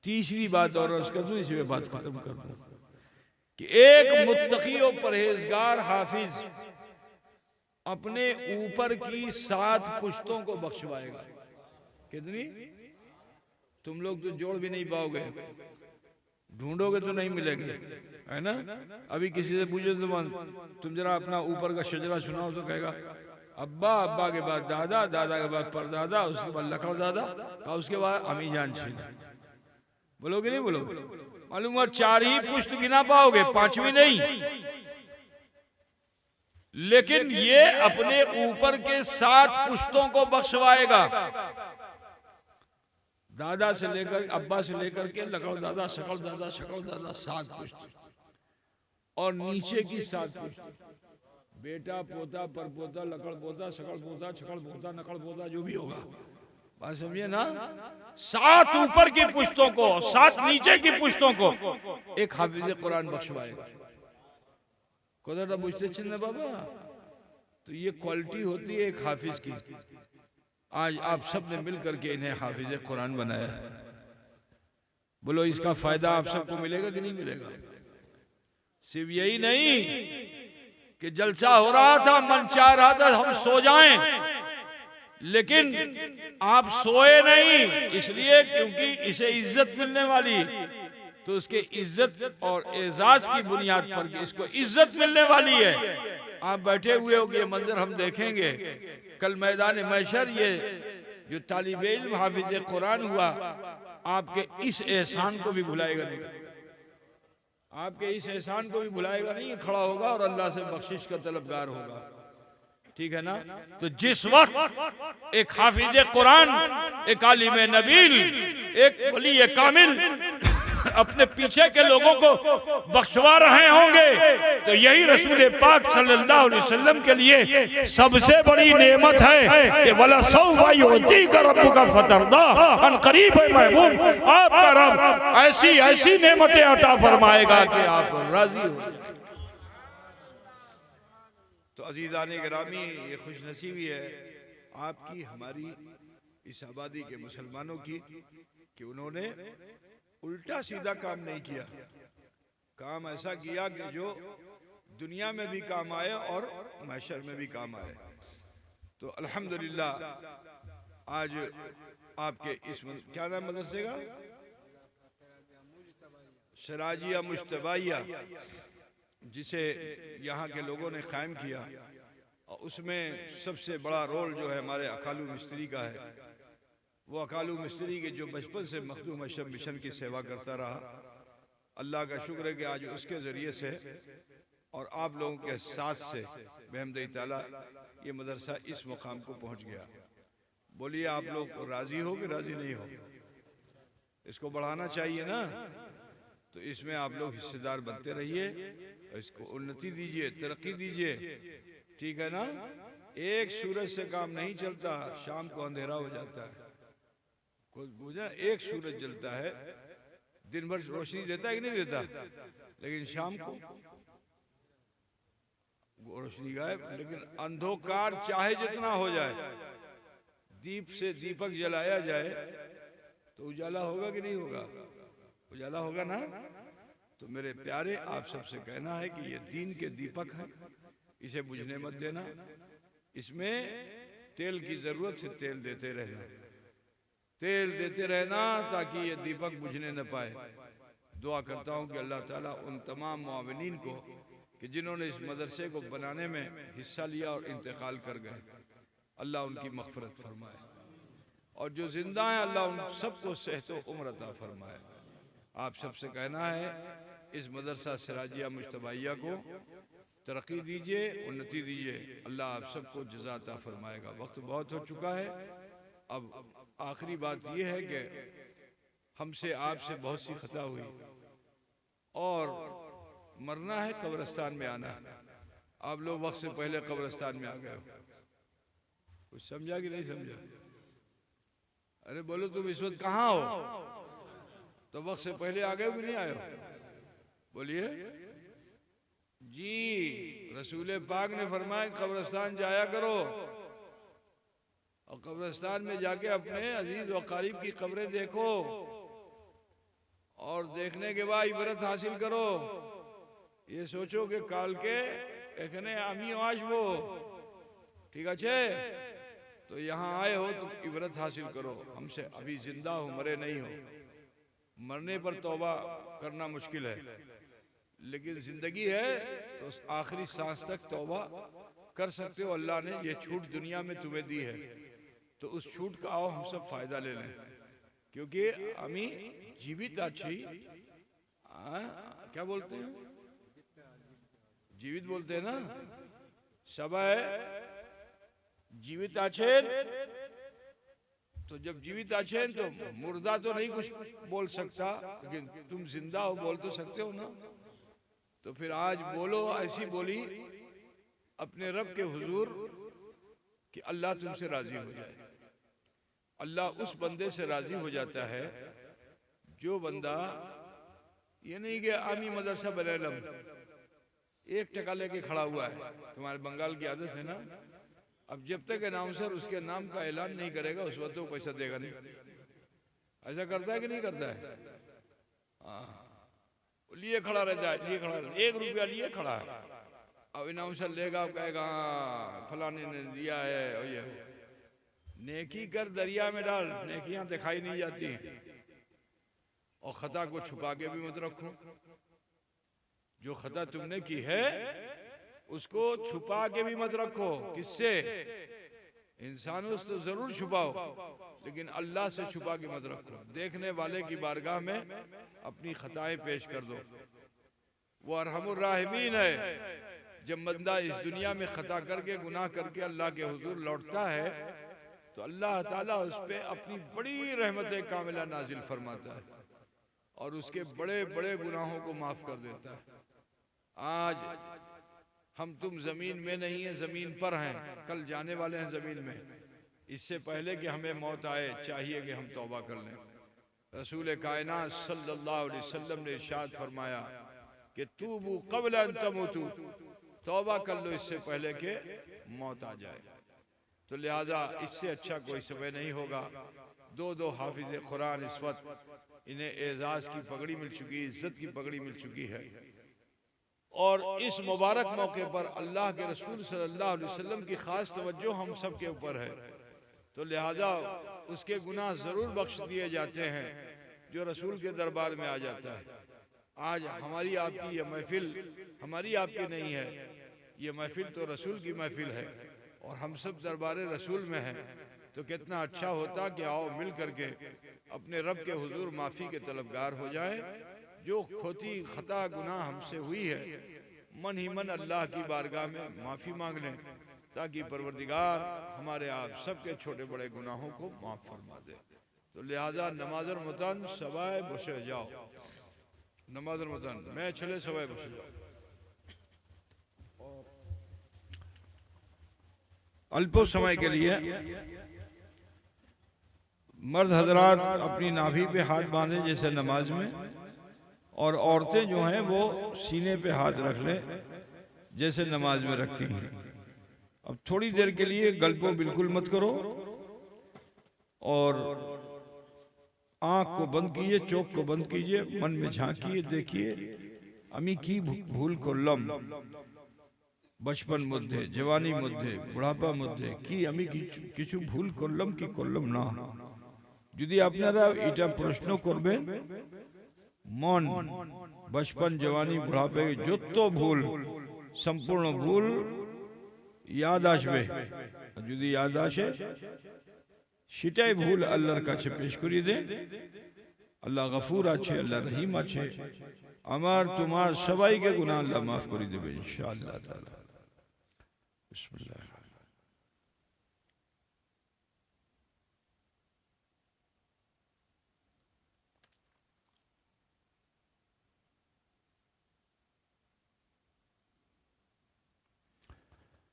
तीसरी बात और उसका दूँ, इसी में बात खत्म कर दूं कि एक मुत्तकी और परहेजगार हाफिज अपने ऊपर की 7 पुश्तों को बख्शवाएगा। कितनी? तुम लोग तो जोड़ भी नहीं पाओगे, ढूंढोगे तो नहीं मिलेंगे, है ना? अभी किसी से पूछो तो तुम जरा अपना ऊपर का शजरा सुनाओ तो कहेगा अब्बा, अब्बा के बाद दादा, दादा के बाद परदादा, उसके बाद लकड़ दादा, और उसके बाद अमी जान छीना। बोलोगे नहीं बोलोगे? मालूम हुआ 4 ही पुश्त गिना पाओगे, 5वीं नहीं। लेकिन ये अपने ऊपर के 7 पुश्तों को बख्शवाएगा, दादा से लेकर अब्बा से लेकर के लकड़ दादा, शकल दादा, शकल दादा, 7 पुश्त, और नीचे की 7 पुश्त, बेटा, पोता, परपोता, लकड़ पोता, शकल पोता, छकल पोता, नकल पोता, जो भी होगा। बात समझिए ना? 7 ऊपर की पुश्तों को, 7 नीचे की पुश्तों को एक हाफिज कुरान बख्शवाएगा। कोदा बुझते चिन्ह बाबा, तो ये क्वालिटी होती है एक हाफिज की। आज आप सब ने मिलकर के इन्हें हाफिज कुरान बनाया। बोलो इसका फायदा आप सबको मिलेगा कि नहीं मिलेगा? सिर्फ यही नहीं कि जलसा हो रहा था, मन चाह रहा था हम सो जाएं, लेकिन आप सोए नहीं, इसलिए क्योंकि इसे इज्जत मिलने वाली, तो उसके इज्जत और एजाज की बुनियाद पर इसको इज्जत मिलने वाली है। आप बैठे हुए हो, ये मंजर हम देखेंगे कल मैदान महशर। ये जो तालिब इल्म हाफिज कुरान हुआ, आपके इस एहसान को भी भुलाएगा नहीं, आपके इस एहसान को भी भुलाएगा नहीं, खड़ा होगा और अल्लाह से बख्शिश का तलबगार होगा। ठीक है ना? तो जिस वक्त एक हाफिज कुरान, एक आलिम नबील, एक वली कामिल अपने पीछे के लोगों को बख्शवा रहे होंगे, तो यही रसूल पाक सल्लल्लाहु अलैहि वसल्लम के लिए सबसे बड़ी नेमत है कि वला सौफा युतीका रब्बुका फतरदा, अन करीब है महबूब, आपका रब ऐसी ऐसी नेमतें अता फरमाएगा कि आप राजी हो जाएंगे। तो अजीज़ान गिरामी, ये खुशनसीबी है आपकी, हमारी, इस आबादी के मुसलमानों की, कि उन्होंने उल्टा सीधा काम नहीं किया, काम ऐसा किया कि जो दुनिया में भी काम आए और महशर में भी काम आए। तो अल्हम्दुलिल्लाह आज आपके इस क्या नाम मदरसे का? शराजिया मुश्तबाइया, जिसे यहाँ के लोगों ने कायम किया, और उसमें सबसे बड़ा रोल जो है हमारे अकालू मिस्त्री का है। वो अकालू मिस्त्री के जो बचपन से मखदूम अशरफ मिशन की सेवा करता रहा, अल्लाह का शुक्र है कि आज उसके ज़रिए से और आप लोगों के साथ से बेहमदि ताला ये मदरसा इस मुकाम को पहुँच गया। बोलिए आप लोग राजी हो कि राजी नहीं हो? इसको बढ़ाना चाहिए ना, तो इसमें आप लोग हिस्सेदार बनते रहिए, इसको उन्नति दीजिए, तरक्की दीजिए, ठीक है ना? एक सूरज से काम नहीं चलता, शाम को अंधेरा हो जाता है। कुछ बुझा? एक सूरज जलता है, दिन भर रोशनी देता है कि नहीं देता, लेकिन शाम को रोशनी गायब। लेकिन अंधकार चाहे जितना हो जाए, दीप से दीपक जलाया जाए तो उजाला होगा कि नहीं होगा? उजाला होगा ना। तो मेरे प्यारे, आप सबसे कहना है कि ये दीन के दीपक है, इसे बुझने मत देना। इसमें तेल की जरूरत है, तेल देते रहना, तेल देते रहना, ताकि ये दीपक बुझने न पाए। दुआ करता हूँ कि अल्लाह ताला उन तमाम मुआविनीन को कि जिन्होंने इस मदरसे को बनाने में हिस्सा लिया और इंतकाल कर गए, अल्लाह उनकी मग़फ़िरत फरमाए, और जो जिंदा हैं अल्लाह उन सबको सेहत व उम्र अता फरमाए। आप सबसे कहना है इस मदरसा सिराजिया मुज्तबाइया को तरक्की दीजिए, उन्नति दीजिए, अल्लाह आप सबको जज़ा अता फरमाएगा। वक्त बहुत हो चुका है। अब आखिरी बात यह है कि हमसे आपसे बहुत सी खता हुई और मरना है, कब्रिस्तान में आना है। आप लोग वक्त से पहले कब्रिस्तान में आ गए हो। कुछ समझा कि नहीं समझा? अरे बोलो, तुम इस वक्त कहाँ हो? तो वक्त से पहले आ गए हो कि नहीं आए हो? बोलिए जी। रसूल पाक ने फरमाया कब्रिस्तान जाया करो, और कब्रिस्तान में जाके अपने अजीज व करीब की कब्रें देखो, और देखने के बाद इबरत हासिल करो। ये सोचो कि काल के एखने आमी आशबो, ठीक है? तो यहाँ आए हो तो इबरत हासिल करो। हमसे अभी जिंदा हो, मरे नहीं हो। मरने पर तौबा करना मुश्किल है, लेकिन जिंदगी है तो आखिरी सांस तक तौबा कर सकते हो। अल्लाह ने ये छूट दुनिया में तुम्हें दी है, तो उस छूट का आओ हम सब फायदा ले लें, क्योंकि अमी जीवित अच्छी क्या बोलते हैं, जीवित बोलते हैं ना, सबाय जीवित आछेन। तो जब जीवित आछेन तो मुर्दा तो नहीं कुछ बोल सकता, लेकिन तुम जिंदा हो, बोल तो सकते हो ना। तो फिर आज बोलो ऐसी बोली अपने रब के हुजूर कि अल्लाह तुमसे राजी हो जाए। अल्लाह उस बंदे से राजी हो जाता है जो बंदा, ये नहीं कि आमी मदरसा बनेलम 1 टका लेके खड़ा हुआ है। तुम्हारे बंगाल की आदत है ना, अब जब तक अनाउंसर उसके नाम का ऐलान नहीं करेगा उस वक्त वो पैसा देगा नहीं। ऐसा करता है कि नहीं करता है? हाँ, लिए खड़ा रहता है, लिए खड़ा रहता है, 1 रुपया लिए खड़ा है। अब अनाउंसर लेगा, कहेगा फलाने ने दिया है, और ये नेकी कर दरिया में डाल, नेकियां दिखाई नहीं जाती, और खता को छुपा के भी मत रखो। जो खता तुमने की है उसको छुपा के भी मत रखो। किससे? इंसानों से तो जरूर छुपाओ, लेकिन अल्लाह से छुपा के मत रखो। देखने वाले की बारगाह में अपनी खताएं पेश कर दो। वो अरहमुर राहिमीन है। जब बंदा इस दुनिया में खता करके गुनाह करके अल्लाह के हुजूर लौटता है तो अल्लाह ताला उस पे अपनी बड़ी रहमत कामिला नाजिल फरमाता है और उसके बड़े बड़े गुनाहों को माफ कर देता है। आज हम तुम जमीन में नहीं है, जमीन पर हैं, कल जाने वाले हैं जमीन में। इससे पहले कि हमें मौत आए चाहिए कि हम तौबा कर लें। रसूल कायनात सल्लल्लाहु अलैहि वसल्लम ने इरशाद फरमाया कि तूबू क़ब्ल अन तमूतू, तौबा कर लो इससे पहले कि मौत आ जाए। तो लिहाजा इससे अच्छा कोई समय नहीं होगा। 2 हाफिज कुरान इस वक्त, इन्हें एजाज की पगड़ी मिल चुकी, इज्जत की पगड़ी मिल चुकी है, और इस मुबारक मौके पर अल्लाह के रसूल सल्लल्लाहु अलैहि वसल्लम की खास तवज्जो हम सब के ऊपर है। तो लिहाजा उसके गुनाह जरूर बख्श दिए जाते हैं जो रसूल के दरबार में आ जाता है। आज हमारी आपकी ये महफिल हमारी आपकी नहीं है, ये महफिल तो रसूल की महफिल है और हम सब दरबार रसूल में हैं। तो कितना अच्छा होता कि आओ मिल करके अपने रब के हुजूर माफ़ी के तलबगार हो जाए। जो खोती खता गुनाह हमसे हुई है मन ही मन अल्लाह की बारगाह में माफ़ी मांग लें ताकि परवरदिगार हमारे आप सबके छोटे बड़े गुनाहों को माफ फरमा दे। तो लिहाजा नमाजर मतन सवाए बसे जाओ, नमाजर मतन मैं चले सवाए बसे जाओ। अल्प समय के लिए मर्द हजरात अपनी नाभि पे हाथ बांधे जैसे नमाज में, और औरतें जो हैं वो सीने पे हाथ रख लें जैसे नमाज में रखती हैं। अब थोड़ी देर के लिए गल्पो बिल्कुल मत करो और आंख को बंद कीजिए, चोख को बंद कीजिए, मन में झांकिए, देखिए अमी की भूल করলাম, बचपन मध्य जवानी मध्य बुढ़ापा मध्य की আমি কিছু ভুল করলাম কি করলাম না। যদি আপনারা এটা প্রশ্ন করবেন, মন बचपन जवानी बुढ़ापे যত ভুল সম্পূর্ণ ভুল याद আসবে, যদি याद আসে সেটাই ভুল আল্লাহর কাছে পেশ করিয়ে দেন। আল্লাহ গফুর আছে, আল্লাহ রহিম আছে, আমার তোমার সবাইকে গুনাহ আল্লাহ মাফ করে দেবে ইনশাআল্লাহ তাআলা। বিসমিল্লাহ।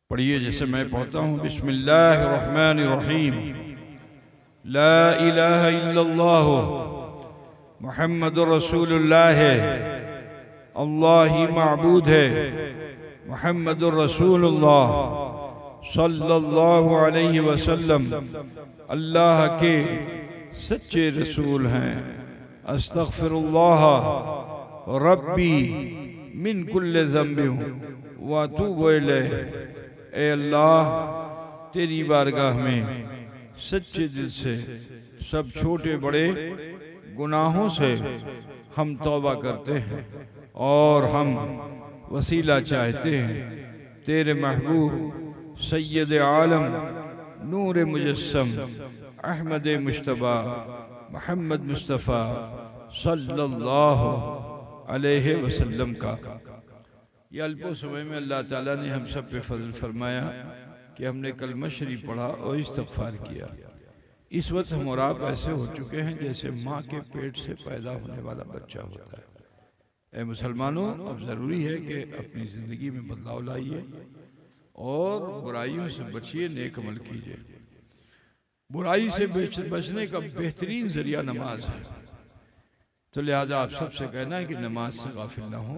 पढ़िए जैसे मैं पढ़ता हूँ। बिस्मिल्लाहिर्रहमानिर्रहीम। ला इलाहा इल्लल्लाह मुहम्मदुर रसूलुल्लाह है, अल्लाह ही माबूद है, मुहम्मदुर रसूलुल्लाह सल्लल्लाहु अलैहि वसल्लम अल्लाह के सच्चे रसूल हैं। अस्तगफिरुल्लाह रब्बी मिन कुल्ले ज़ंबिन व अतूबु इलैह। ए अल्लाह, तेरी बारगाह में सच्चे दिल से सब छोटे बड़े गुनाहों से हम तौबा करते हैं और हम वसीला चाहते हैं तेरे महबूब सैयद आलम नूर मुजस्सम अहमद मुश्तबा मोहम्मद मुस्तफ़ा सल्लल्लाहु अलैहि वसल्लम का। ये अल्पो समय में अल्लाह ताला ने हम सब पे फजल फरमाया कि हमने कलमा शरीफ पढ़ा और इस्तगफार किया। इस वक्त हम और आप ऐसे हो चुके हैं जैसे माँ के पेट से पैदा होने वाला बच्चा होता है। ए मुसलमानों, अब ज़रूरी है कि अपनी ज़िंदगी में बदलाव लाइए और बुराइयों से बचिए, नेक अमल कीजिए। बुराई से बचने का बेहतरीन जरिया नमाज है। तो लिहाजा आप सबसे कहना है कि नमाज से गाफिल ना हो।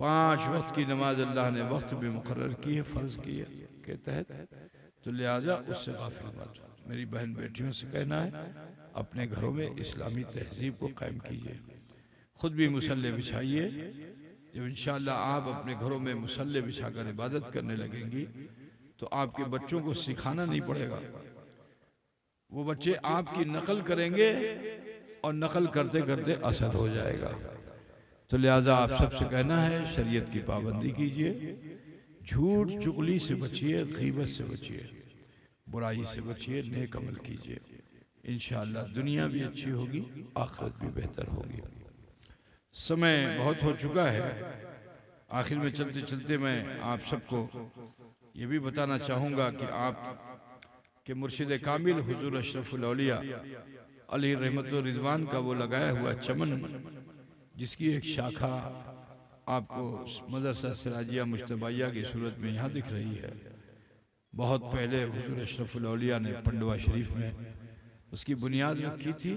5 वक्त की नमाज अल्लाह ने वक्त भी मुकर्रर की है फ़र्ज की है के तहत, तो लिहाजा उससे गाफिल मत हो। मेरी बहन बेटियों से कहना है अपने घरों में इस्लामी तहजीब को कायम कीजिए, खुद भी मुसल्ले बिछाइए। जब इंशाअल्लाह आप अपने घरों में मुसल्ले बिछाकर इबादत करने लगेंगी तो आपके बच्चों को सिखाना नहीं पड़ेगा, वो बच्चे आपकी नकल करेंगे और नकल करते करते असर हो जाएगा। तो लिहाजा आप सबसे कहना है शरीयत की पाबंदी कीजिए, झूठ चुगली से बचिए, गीबत से बचिए, बुराई से बचिए, नेक अमल कीजिए। इंशाअल्लाह दुनिया भी अच्छी होगी, आखिरत भी बेहतर होगी। समय बहुत हो चुका है, आखिर में चलते चलते मैं आप सबको ये भी बताना चाहूँगा कि आप के मुर्शिद कामिल हुजूर अशरफुल औलिया अली रहमतुर रिजवान का वो लगाया हुआ चमन, जिसकी एक शाखा आपको मदरसा सिराजिया मुश्तबाइया की सूरत में यहाँ दिख रही है। बहुत पहले हुजूर अशरफुल औलिया ने पंडवा शरीफ में उसकी बुनियाद रखी थी।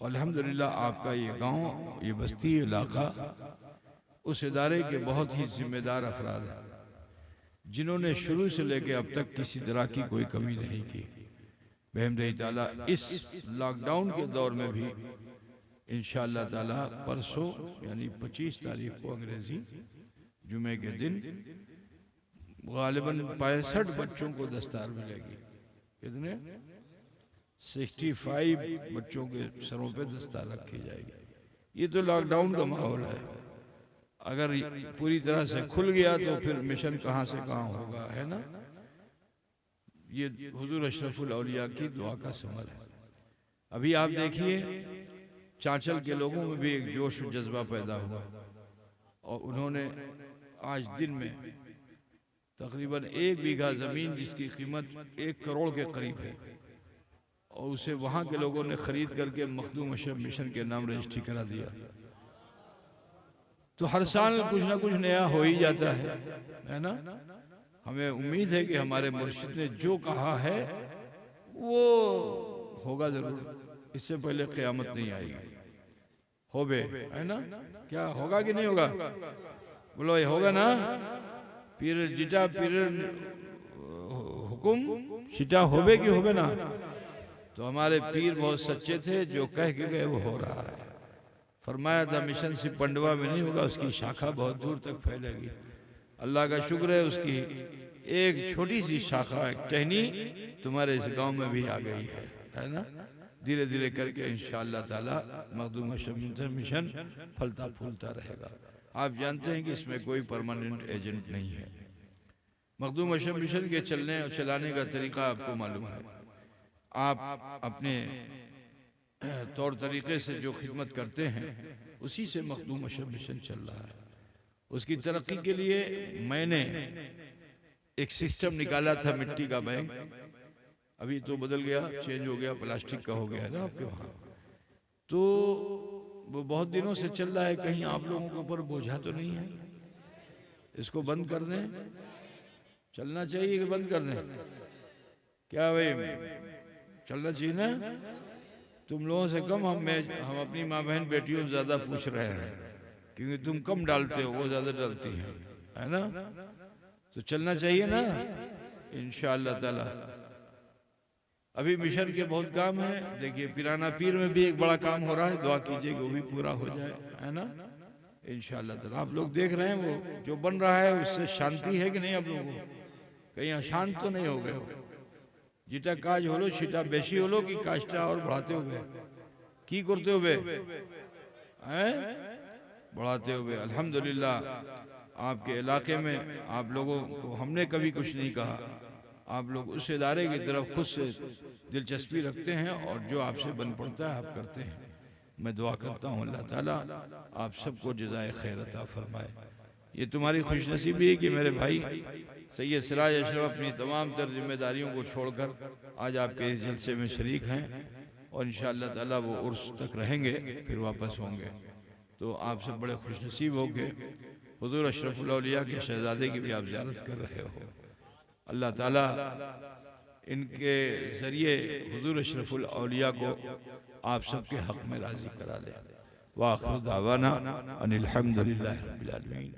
अल्हम्दुलिल्लाह आपका ये गांव, ये बस्ती, इलाका उस इदारे के बहुत ही जिम्मेदार अफराद हैं जिन्होंने शुरू से लेकर अब तक किसी तरह की कोई कमी नहीं की। बेहमदि ताला इस लॉकडाउन के दौर में भी इंशाअल्लाह ताला परसों यानी 25 तारीख को अंग्रेजी जुमे के दिन गालिबन 65 बच्चों को दस्तार मिलेगी। कितने? 65 बच्चों के सरों पे दस्तार रखी जाएगी। ये तो लॉकडाउन का माहौल है, अगर पूरी तरह से खुल गया तो फिर मिशन कहाँ से कहाँ होगा, है ना। ये हुजूर अशरफुल औलिया की दुआ का समर है। अभी आप देखिए चांचल के लोगों में भी एक जोश जज्बा पैदा हुआ और उन्होंने आज दिन में तकरीबन 1 बीघा ज़मीन जिसकी कीमत 1 करोड़ के करीब है, और उसे वहाँ के लोगों ने ख़रीद करके मखदूम अशरफ मिशन के नाम रजिस्ट्री करा दिया। तो हर साल कुछ ना कुछ नया हो ही जाता है ना। हमें उम्मीद है कि हमारे मुर्शिद ने जो कहा है वो होगा ज़रूर, इससे पहले क़यामत नहीं आएगी। होबे है ना, क्या होगा कि नहीं होगा? बोलो ये होगा ना। पीर जिटा पीर हुकुम चिटा होबे कि होबे ना। तो हमारे पीर बहुत सच्चे थे, जो कह के गए वो हो रहा है। फरमाया था मिशन सिर्फ पंडवा में नहीं होगा, उसकी शाखा बहुत दूर तक फैलेगी। अल्लाह का शुक्र है, उसकी एक छोटी सी शाखा, एक टहनी तुम्हारे इस गांव में भी आ गई है ना। धीरे धीरे करके इंशाअल्लाह ताला मखदूम अशरफ मिशन फलता फूलता रहेगा। आप जानते हैं कि इसमें कोई परमानेंट एजेंट नहीं है। मखदूम अशरफ मिशन के चलने और चलाने का तरीका आपको मालूम है। आप अपने तौर तरीके से जो खिदमत करते हैं उसी से मखदूम अशरफ मिशन चल रहा है। उसकी तरक्की के लिए मैंने एक सिस्टम निकाला था, मिट्टी का बैंक। अभी तो बदल गया, चेंज हो गया, प्लास्टिक का हो गया है ना आपके वहाँ। तो वो बहुत दिनों से चल रहा है, कहीं आप लोगों के ऊपर बोझा तो नहीं है? इसको बंद कर दें? चलना चाहिए कि बंद कर दें? क्या भाई, चलना चाहिए ना? तुम लोगों से कम हम अपनी माँ बहन बेटियों से ज्यादा पूछ रहे हैं, क्योंकि तुम कम डालते हो, वो ज्यादा डालती हैं, है ना। तो चलना चाहिए ना इंशाअल्लाह ताला। अभी मिशन के बहुत काम है। देखिए पिराना पीर में भी एक बड़ा काम हो रहा है, दुआ कीजिए कि वो भी पूरा हो जाए, है ना इंशाअल्लाह ताला। आप लोग देख रहे हैं वो जो बन रहा है, उससे शांति है कि नहीं आप लोगों को? कहीं अशांत तो नहीं हो गए हो? जिटा काज होलो छिटा बेशी होलो कि काजटा और बढ़ाते हुए की करते हुए हैं, बढ़ाते हुए। अल्हम्दुलिल्लाह आपके इलाके में आप लोगों को हमने कभी कुछ नहीं कहा। आप लोग उस इदारे की तरफ खुद से दिलचस्पी रखते हैं और जो आपसे बन पड़ता है आप करते हैं। मैं दुआ करता हूँ अल्लाह ताला आप सबको जज़ाए खैर अता फरमाए। ये तुम्हारी खुशनसीबी है कि मेरे भाई सैयद सिराज अशरफ अपनी तमाम तर जिम्मेदारियों को छोड़कर आज आपके इस जलसे में शरीक हैं, और इंशाअल्लाह ताला वो उर्स तक रहेंगे, फिर वापस होंगे। तो आप सब बड़े खुशनसीब हो के हुजूर अशरफुल औलिया के शहजादे की भी आप ज़ियारत कर रहे हो। अल्लाह ताला इनके ज़रिए हुजूर अशरफुल औलिया को आप सबके हक़ में राज़ी करा ले। व आखिर दावाना अनिल हम्दुलिल्लाहि रब्बिल आलमीन।